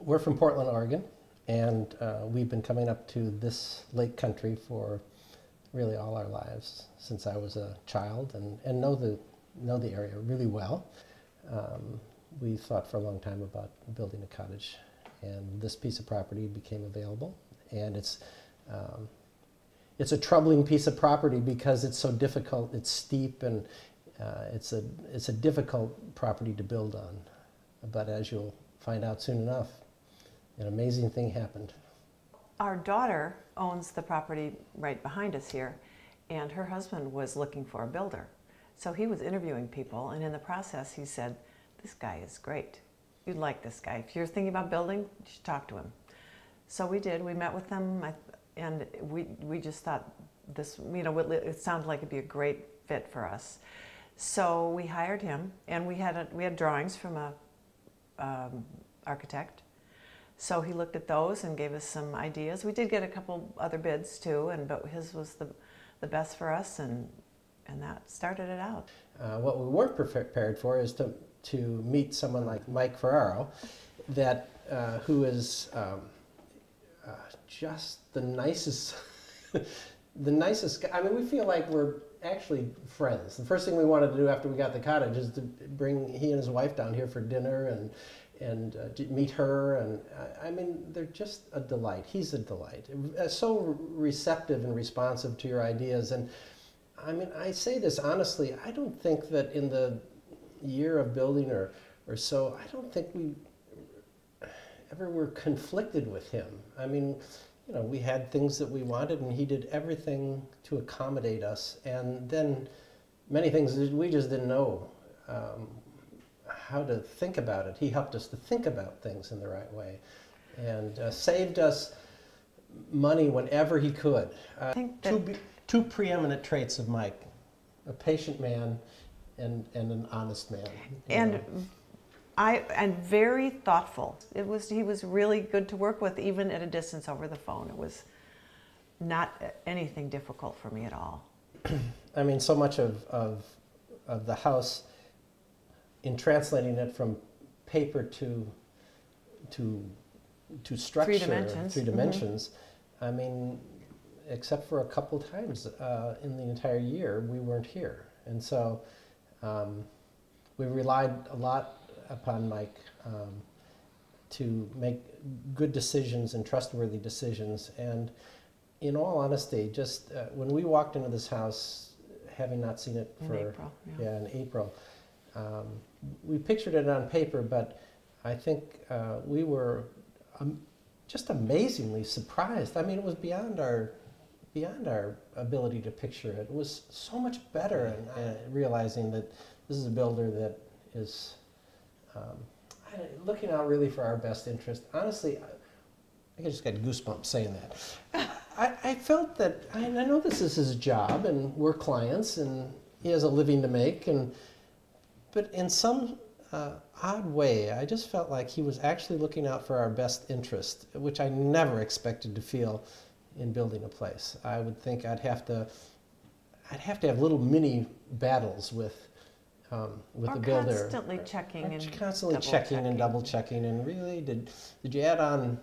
We're from Portland, Oregon, and we've been coming up to this lake country for really all our lives since I was a child, and know the area really well. We thought for a long time about building a cottage, and this piece of property became available, and it's a troubling piece of property because it's so difficult. It's steep, and it's a difficult property to build on. But as you'll find out soon enough, an amazing thing happened. Our daughter owns the property right behind us here, and her husband was looking for a builder. So he was interviewing people, and in the process he said, "This guy is great. You'd like this guy. If you're thinking about building, you should talk to him." So we did. We met with them, and we just thought this, it sounded like it'd be a great fit for us. So we hired him, and we had drawings from a architect. So he looked at those and gave us some ideas. We did get a couple other bids too, but his was the best for us, and that started it out. What we weren't prepared for is to meet someone like Mike Ferraro, who is just the nicest, the nicest guy. I mean, we feel like we're actually friends. The first thing we wanted to do after we got the cottage is to bring he and his wife down here for dinner and meet her, and I mean, they're just a delight. He's a delight. So receptive and responsive to your ideas. And I mean, I say this honestly, I don't think that in the year of building or so, I don't think we ever were conflicted with him. I mean, we had things that we wanted, and he did everything to accommodate us. And then many things we just didn't know how to think about it. He helped us to think about things in the right way, and saved us money whenever he could. I think two preeminent traits of Mike: a patient man and an honest man. And very thoughtful. He was really good to work with, even at a distance over the phone. It was not anything difficult for me at all. I mean, so much of the house, in translating it from paper to structure, 3 dimensions. Mm-hmm. I mean, except for a couple times in the entire year, we weren't here, and so we relied a lot upon Mike to make good decisions and trustworthy decisions. And in all honesty, just when we walked into this house, having not seen it in April, we pictured it on paper, but I think we were just amazingly surprised. I mean, it was beyond our ability to picture it. It was so much better, and realizing that this is a builder that is looking out really for our best interest. Honestly, I just got goosebumps saying that. I felt that, I know this is his job, and we're clients, and he has a living to make, but in some odd way, I just felt like he was actually looking out for our best interest, which I never expected to feel in building a place. I would think I'd have to have little mini battles with the builder. Constantly checking and double checking, and really, did you add on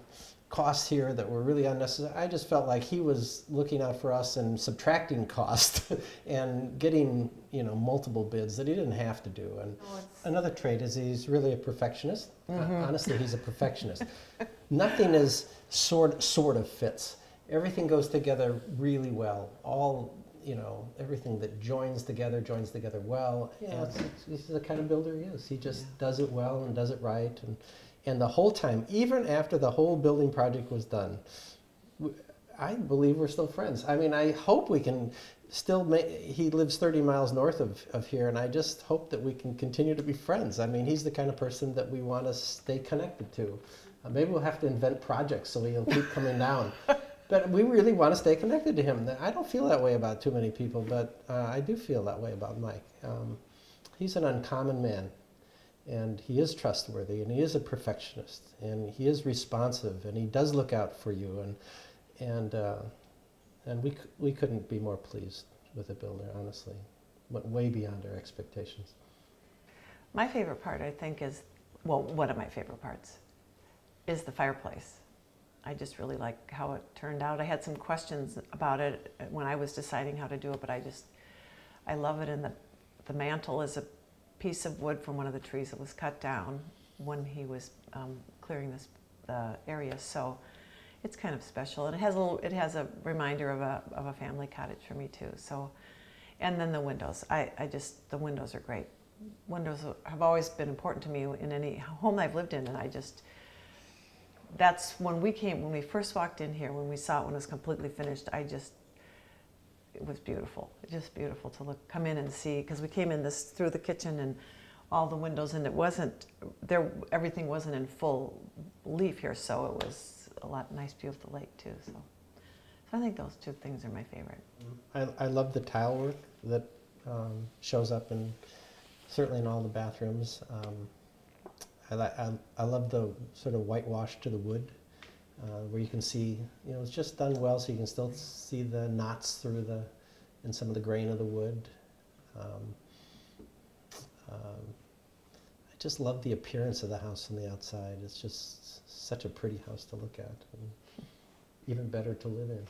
costs here that were really unnecessary? I just felt like he was looking out for us and subtracting cost and getting multiple bids that he didn't have to do. And another trait is he's really a perfectionist. Mm-hmm. Honestly, he's a perfectionist. Nothing is sort of fits. Everything goes together really well. Everything that joins together well. Yeah, he's the kind of builder he is. He just does it well and does it right. And the whole time, even after the whole building project was done, I believe we're still friends. I mean, I hope we can still he lives 30 miles north of here, and I just hope that we can continue to be friends. I mean, he's the kind of person that we want to stay connected to. Maybe we'll have to invent projects so he'll keep coming down. But we really want to stay connected to him. I don't feel that way about too many people, but I do feel that way about Mike. He's an uncommon man, and he is trustworthy, and he is a perfectionist, and he is responsive, and he does look out for you, and we couldn't be more pleased with the builder, honestly. Went way beyond our expectations. My favorite part, I think, is, well, one of my favorite parts is the fireplace. I just really like how it turned out. I had some questions about it when I was deciding how to do it, but I love it. And the mantle is a piece of wood from one of the trees that was cut down when he was clearing the area. So it's kind of special. And it has a reminder of a family cottage for me too. So, and then the windows. The windows are great. Windows have always been important to me in any home I've lived in, and that's when we first walked in here, when we saw it when it was completely finished, it was beautiful. Just beautiful to come in and see, because we came in through the kitchen and all the windows, and everything wasn't in full leaf here, so it was a nice view of the lake too. So I think those two things are my favorite. I love the tile work that shows up certainly in all the bathrooms. I love the sort of whitewash to the wood, where you can see, it's just done well, so you can still see the knots in some of the grain of the wood. I just love the appearance of the house on the outside. It's just such a pretty house to look at, and even better to live in.